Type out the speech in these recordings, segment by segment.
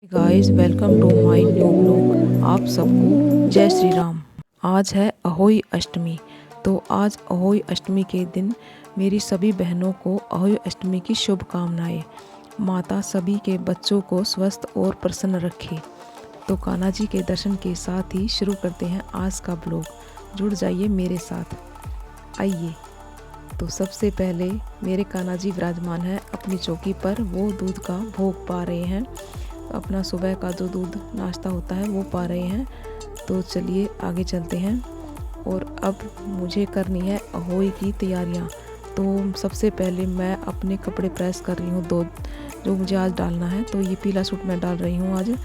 Guys welcome to my new blog. आप सबको जय श्री राम। आज है अहोई अष्टमी। तो आज अहोई अष्टमी के दिन मेरी सभी बहनों को अहोई अष्टमी की शुभकामनाएं। माता सभी के बच्चों को स्वस्थ और प्रसन्न रखे। तो कान्हा जी के दर्शन के साथ ही शुरू करते हैं आज का ब्लॉग। जुड़ जाइए मेरे साथ, आइए। तो सबसे पहले मेरे कान्हा जी विराजमान हैं अपनी चौकी पर। वो दूध का भोग पा रहे हैं, अपना सुबह का जो दूध नाश्ता होता है वो पा रहे हैं। तो चलिए आगे चलते हैं। और अब मुझे करनी है अहोई की तैयारियां। तो सबसे पहले मैं अपने कपड़े प्रेस कर रही हूँ, दो जो मुझे आज डालना है। तो ये पीला सूट मैं डाल रही हूँ आज,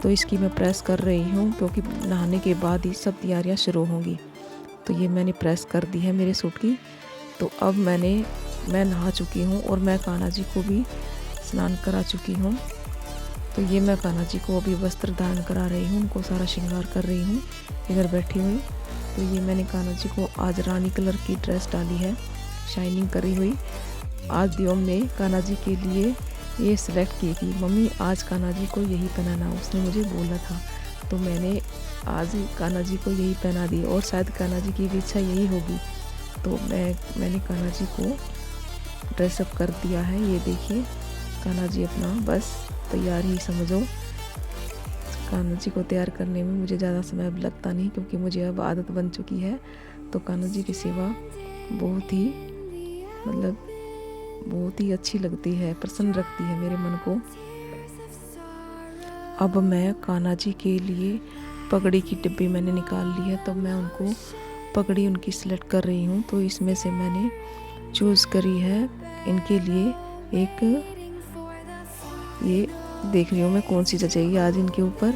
तो इसकी मैं प्रेस कर रही हूँ क्योंकि नहाने के बाद ही सब तैयारियाँ शुरू होंगी। तो ये मैंने प्रेस कर दी है मेरे सूट की। तो अब मैं नहा चुकी हूँ और मैं कान्हा जी को भी स्नान करा चुकी हूँ। तो ये मैं कान्हा जी को अभी वस्त्र धारण करा रही हूँ, उनको सारा श्रृंगार कर रही हूँ इधर बैठी हुई। तो ये मैंने कान्हा जी को आज रानी कलर की ड्रेस डाली है, शाइनिंग करी हुई। आज दियोम ने कान्हा जी के लिए ये सिलेक्ट की थी, मम्मी आज कान्हा जी को यही पहनाना, उसने मुझे बोला था। तो मैंने आज कान्हा जी को यही पहना दी और शायद कान्हा जी की भी इच्छा यही होगी। तो मैंने कान्हा जी को ड्रेसअप कर दिया है। ये देखिए कान्हा जी अपना बस तैयार ही समझो। कान्हा जी को तैयार करने में मुझे ज़्यादा समय अब लगता नहीं क्योंकि मुझे अब आदत बन चुकी है। तो कान्हा जी की सेवा बहुत ही अच्छी लगती है, प्रसन्न रखती है मेरे मन को। अब मैं कान्हा जी के लिए पगड़ी की डिब्बी मैंने निकाल ली है, तब मैं उनको पगड़ी उनकी सिलेक्ट कर रही हूँ। तो इसमें से मैंने चूज़ करी है इनके लिए एक, ये देख रही हूँ मैं कौन सी जचेगी आज इनके ऊपर।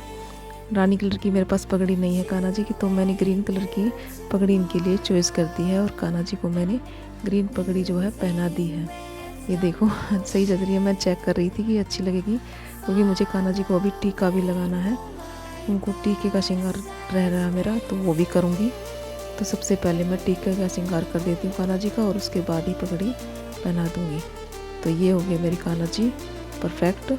रानी कलर की मेरे पास पगड़ी नहीं है कान्हा जी की, तो मैंने ग्रीन कलर की पगड़ी इनके लिए चॉइस कर दी है और कान्हा जी को मैंने ग्रीन पगड़ी जो है पहना दी है। ये देखो सही जच रही है। मैं चेक कर रही थी कि अच्छी लगेगी क्योंकि मुझे कान्हा जी को अभी टीका भी लगाना है, उनको टीके का श्रृंगार रह रहा है मेरा, तो वो भी करूँगी। तो सबसे पहले मैं टीके का श्रृंगार कर देती हूँ कान्हा जी का और उसके बाद ही पगड़ी पहना दूँगी। तो ये हो गए मेरी कान्हा जी परफेक्ट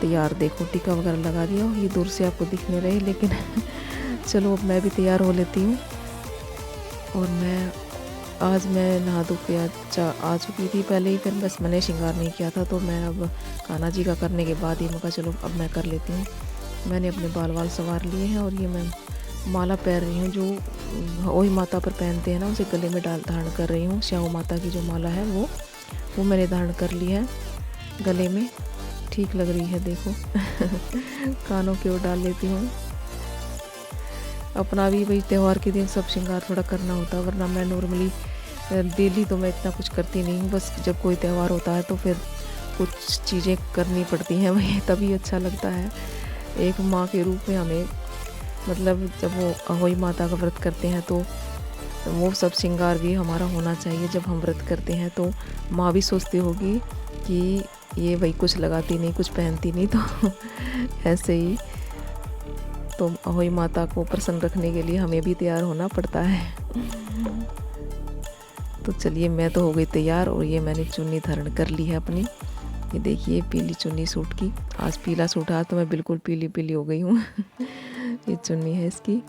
तैयार। देखो टीका वगैरह लगा दिया, ये दूर से आपको दिखने रहे लेकिन चलो अब मैं भी तैयार हो लेती हूँ। और आज मैं नहा धो के आ चुकी थी पहले ही, फिर बस मैंने श्रृंगार नहीं किया था। तो मैं अब कान्हा जी का करने के बाद ही मैं कहा चलो अब मैं कर लेती हूँ। मैंने अपने बाल सवार लिए हैं और ये मैं माला पहन रही हूँ जो अहोई माता पर पहनते हैं ना, उसे गले में धारण कर रही हूँ। श्याम माता की जो माला है वो मैंने धारण कर ली है गले में। ठीक लग रही है देखो कानों की ओर डाल लेती हूँ। अपना भी भाई त्यौहार के दिन सब श्रृंगार थोड़ा करना होता है, वरना मैं नॉर्मली डेली तो मैं इतना कुछ करती नहीं हूँ। बस जब कोई त्यौहार होता है तो फिर कुछ चीज़ें करनी पड़ती हैं भाई, तभी अच्छा लगता है। एक माँ के रूप में हमें मतलब जब वो अहोई माता का व्रत करते हैं तो वो सब श्रृंगार भी हमारा होना चाहिए। जब हम व्रत करते हैं तो माँ भी सोचती होगी कि ये भाई कुछ लगाती नहीं, कुछ पहनती नहीं, तो ऐसे ही तो अहोई माता को प्रसन्न रखने के लिए हमें भी तैयार होना पड़ता है। तो चलिए मैं तो हो गई तैयार और ये मैंने चुन्नी धारण कर ली है अपनी। ये देखिए पीली चुन्नी सूट की, आज पीला सूट है तो मैं बिल्कुल पीली हो गई हूँ ये चुन्नी है इसकी।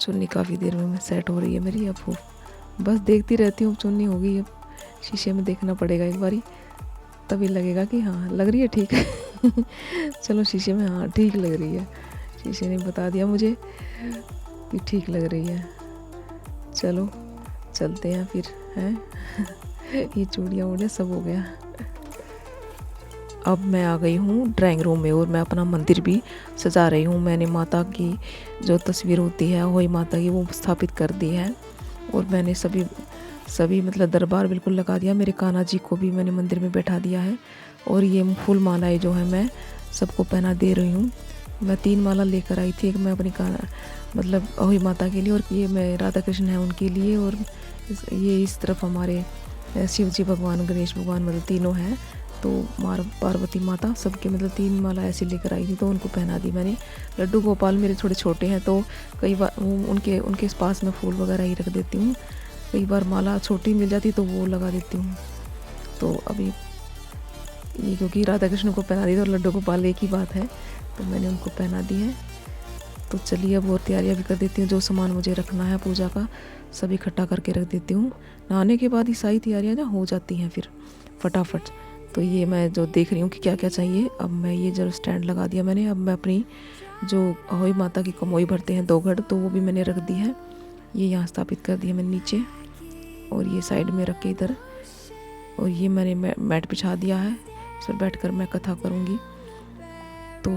चुन्नी काफ़ी देर में सेट हो रही है मेरी। अब बस देखती रहती हूँ चुन्नी हो गई। अब शीशे में देखना पड़ेगा एक बारी, तभी लगेगा कि हाँ लग रही है ठीक है चलो शीशे में, हाँ ठीक लग रही है। शीशे ने बता दिया मुझे कि ठीक लग रही है। चलो चलते हैं फिर हैं ये चूड़ियाँ वूड़ियाँ सब हो गया। अब मैं आ गई हूँ ड्राइंग रूम में और मैं अपना मंदिर भी सजा रही हूँ। मैंने माता की जो तस्वीर होती है अहोई माता की वो स्थापित कर दी है और मैंने सभी मतलब दरबार बिल्कुल लगा दिया। मेरे कान्हा जी को भी मैंने मंदिर में बैठा दिया है और ये फूल मालाएँ जो है मैं सबको पहना दे रही हूँ। मैं 3 माला लेकर आई थी, एक मैं अपनी मतलब अहोई माता के लिए और ये मैं राधा कृष्ण है उनके लिए, और ये इस तरफ हमारे शिव जी भगवान, गणेश भगवान, मतलब तीनों हैं। तो पार्वती माता सबके मतलब 3 माला ऐसे लेकर आई थी तो उनको पहना दी मैंने। लड्डू गोपाल मेरे थोड़े छोटे हैं तो कई बार उनके पास में फूल वगैरह ही रख देती हूँ कई बार माला छोटी मिल जाती तो वो लगा देती हूँ। तो अभी ये क्योंकि राधा कृष्ण को पहना दी और लड्डू गोपाल एक ही बात है, तो मैंने उनको पहना दी है। तो चलिए अब और तैयारियाँ भी कर देती हूँ। जो सामान मुझे रखना है पूजा का सब इकट्ठा करके रख देती हूँ। नहाने के बाद ही सारी तैयारियाँ ना हो जाती हैं फिर फटाफट। तो ये मैं जो देख रही हूँ कि क्या क्या चाहिए, अब मैं ये जो स्टैंड लगा दिया मैंने, अब मैं अपनी जो अहोई माता की कमोई भरते हैं 2 घड़, तो वो भी मैंने रख दी है। ये यहाँ स्थापित कर दिया मैंने नीचे, और ये साइड में रख के इधर, और ये मैंने मैट बिछा दिया है। इस पर बैठ कर मैं कथा करूँगी। तो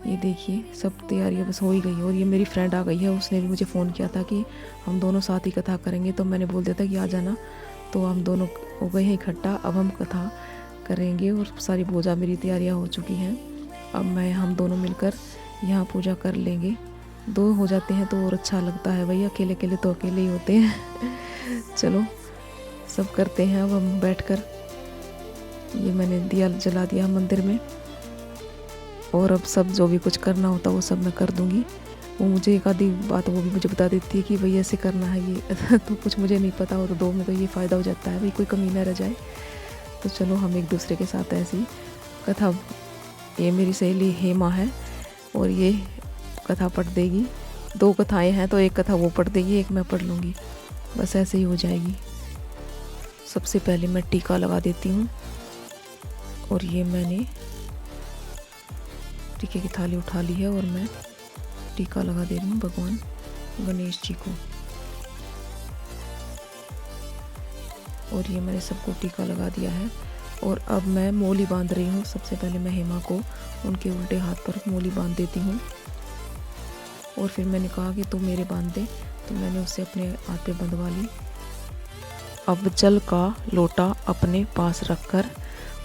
ये देखिए सब तैयारियाँ बस हो ही गई। और ये मेरी फ्रेंड आ गई है, उसने भी मुझे फ़ोन किया था कि हम दोनों साथ ही कथा करेंगे, तो मैंने बोल दिया था कि आ जाना। तो हम दोनों हो गए हैं इकट्ठा, अब हम कथा करेंगे। और सारी पूजा मेरी तैयारियाँ हो चुकी हैं। अब हम दोनों मिलकर यहाँ पूजा कर लेंगे। 2 हो जाते हैं तो और अच्छा लगता है भाई, अकेले अकेले तो अकेले ही होते हैं। चलो सब करते हैं अब हम बैठकर। ये मैंने दिया जला दिया मंदिर में, और अब सब जो भी कुछ करना होता वो सब मैं कर दूँगी। वो मुझे एक आधी बात वो भी मुझे बता देती है कि भाई ऐसे करना है ये तो कुछ मुझे नहीं पता हो, तो 2 में तो ये फ़ायदा हो जाता है भाई, कोई कमी ना रह जाए। तो चलो हम एक दूसरे के साथ ऐसी कथा, ये मेरी सहेली हेमा है और ये कथा पढ़ देगी। 2 कथाएं हैं तो एक कथा वो पढ़ देगी, एक मैं पढ़ लूँगी, बस ऐसे ही हो जाएगी। सबसे पहले मैं टीका लगा देती हूँ, और ये मैंने टीके की थाली उठा ली है और मैं टीका लगा दे रही हूँ भगवान गणेश जी को। और ये मैंने सबको टीका लगा दिया है, और अब मैं मोली बांध रही हूँ। सबसे पहले मैं हेमा को उनके उल्टे हाथ पर मोली बांध देती हूँ, और फिर मैंने कहा कि तू मेरे बांध दे, तो मैंने उससे अपने हाथ पे बंधवा ली। अब जल का लोटा अपने पास रखकर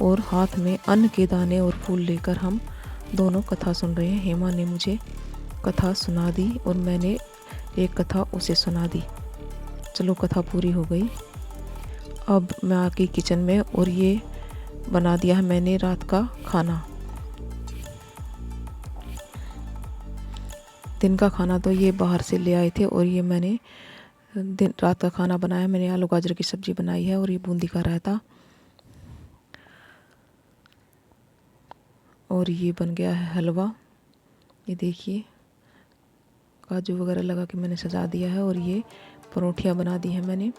और हाथ में अन्न के दाने और फूल लेकर हम दोनों कथा सुन रहे हैं। हेमा ने मुझे कथा सुना दी और मैंने एक कथा उसे सुना दी। चलो कथा पूरी हो गई। अब मैं आ गई किचन में, और ये बना दिया है मैंने रात का खाना। दिन का खाना तो ये बाहर से ले आए थे, और ये मैंने रात का खाना बनाया। मैंने आलू गाजर की सब्ज़ी बनाई है, और ये बूंदी का रायता, और ये बन गया है हलवा। ये देखिए काजू वगैरह लगा के मैंने सजा दिया है, और ये परोठियाँ बना दी हैं मैंने,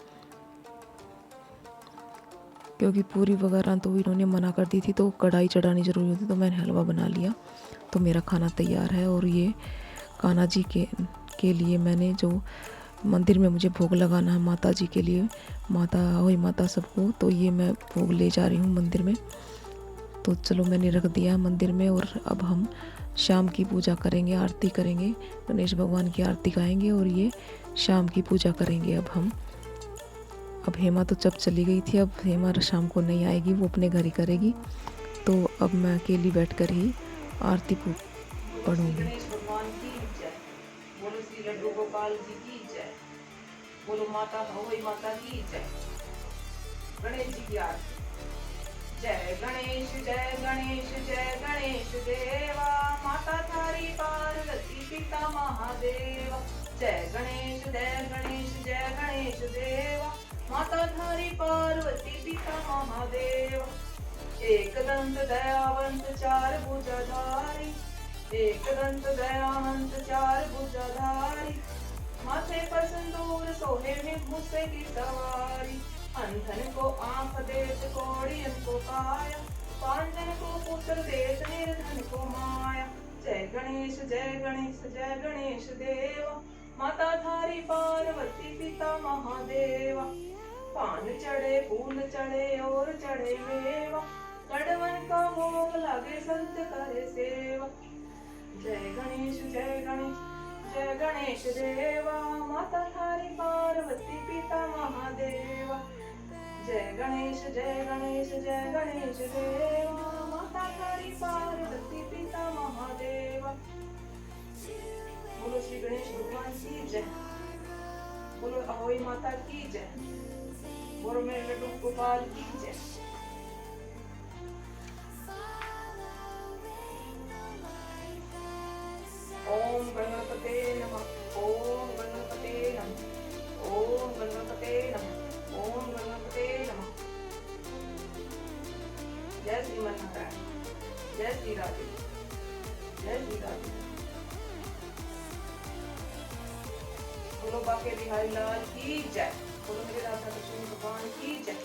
क्योंकि पूरी वगैरह तो इन्होंने मना कर दी थी, तो कढ़ाई चढ़ानी ज़रूरी होती, तो मैंने हलवा बना लिया। तो मेरा खाना तैयार है। और ये कान्हा जी के लिए मैंने जो मंदिर में मुझे भोग लगाना है माता जी के लिए, माता हुई माता सबको, तो ये मैं भोग ले जा रही हूँ मंदिर में। तो चलो मैंने रख दिया है मंदिर में, और अब हम शाम की पूजा करेंगे, आरती करेंगे, गणेश भगवान की आरती गाएंगे, और ये शाम की पूजा करेंगे अब हम। अब हेमा तो जब चली गई थी, अब हेमा शाम को नहीं आएगी, वो अपने घर ही करेगी। तो अब मैं अकेली बैठकर ही आरती पढ़ूंगी। गणेश भगवान की जय, बोलो श्री लड्डू गोपाल जी की जय, बोलो माता भगवती माता की जय। गणेश जी की आरती। जय गणेश जय गणेश जय गणेश देवा, माता थारी पार्वती पिता महादेवा। जय गणेश जय गणेश जय गणेश देवा, माता थारी पार्वती पिता महादेवा। एक दंत दयावंत चार भुजाधारी, एक दंत दयावंत चार भुजाधारी, माथे पर सिंदूर सोहे में मूसे की सवारी। अंधन को आंख देत कोड़ियन को काया, पांडन को पुत्र देत निर्धन को माया। जय गणेश जय गणेश देवा, माता थारी पार्वती पिता महादेवा। पान चढ़े फूल चढ़े और चढ़े मेवा, कड़वन का भोग लागे संत करे सेवा। जय गणेश जय गणेश देवा, माता थारी पार्वती पिता महादेवा। जय गणेश जय गणेश देवा, माता थारी पार्वती पिता महादेवा। बोलो श्री गणेश भगवान की जय, बोलो अहोई माता की जय, बोलो मेरे लड्डू गोपाल की जय। ओम गणपते नमः, ओम गणपते नमः, ओम गणपते नमः। जय श्री राधे, जय श्री राधे। बोलो बाके बिहारी लाल की जय, बोलो मेरे राधा कृष्ण भगवान की जय,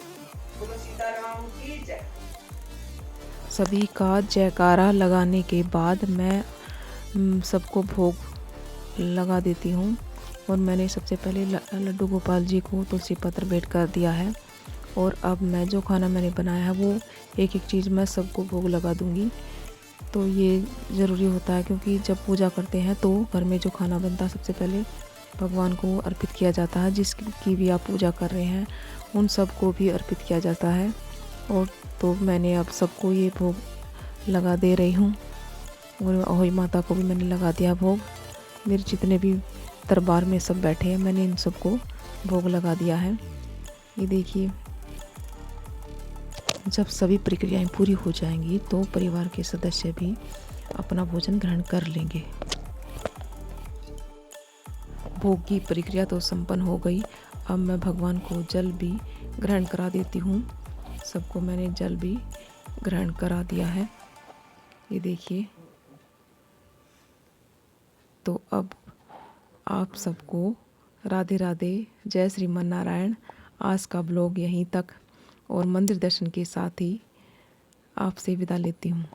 बोलो सीताराम की जय। सभी का जयकारा लगाने के बाद मैं सबको भोग लगा देती हूँ। और मैंने सबसे पहले लड्डू गोपाल जी को तुलसी पत्र भेंट कर दिया है। और अब मैं जो खाना मैंने बनाया है वो एक एक चीज़ मैं सबको भोग लगा दूँगी। तो ये ज़रूरी होता है क्योंकि जब पूजा करते हैं तो घर में जो खाना बनता है सबसे पहले भगवान को अर्पित किया जाता है। जिसकी भी आप पूजा कर रहे हैं उन सबको भी अर्पित किया जाता है। और तो मैंने अब सबको ये भोग लगा दे रही हूँ। और अहोई माता को भी मैंने लगा दिया भोग। मेरे जितने भी दरबार में सब बैठे हैं मैंने इन सबको भोग लगा दिया है। ये देखिए, जब सभी प्रक्रियाएं पूरी हो जाएंगी तो परिवार के सदस्य भी अपना भोजन ग्रहण कर लेंगे। भोग की प्रक्रिया तो संपन्न हो गई। अब मैं भगवान को जल भी ग्रहण करा देती हूँ। सबको मैंने जल भी ग्रहण करा दिया है। ये देखिए, तो अब आप सबको राधे राधे, जय श्रीमन नारायण। आज का ब्लॉग यहीं तक और मंदिर दर्शन के साथ ही आपसे विदा लेती हूँ।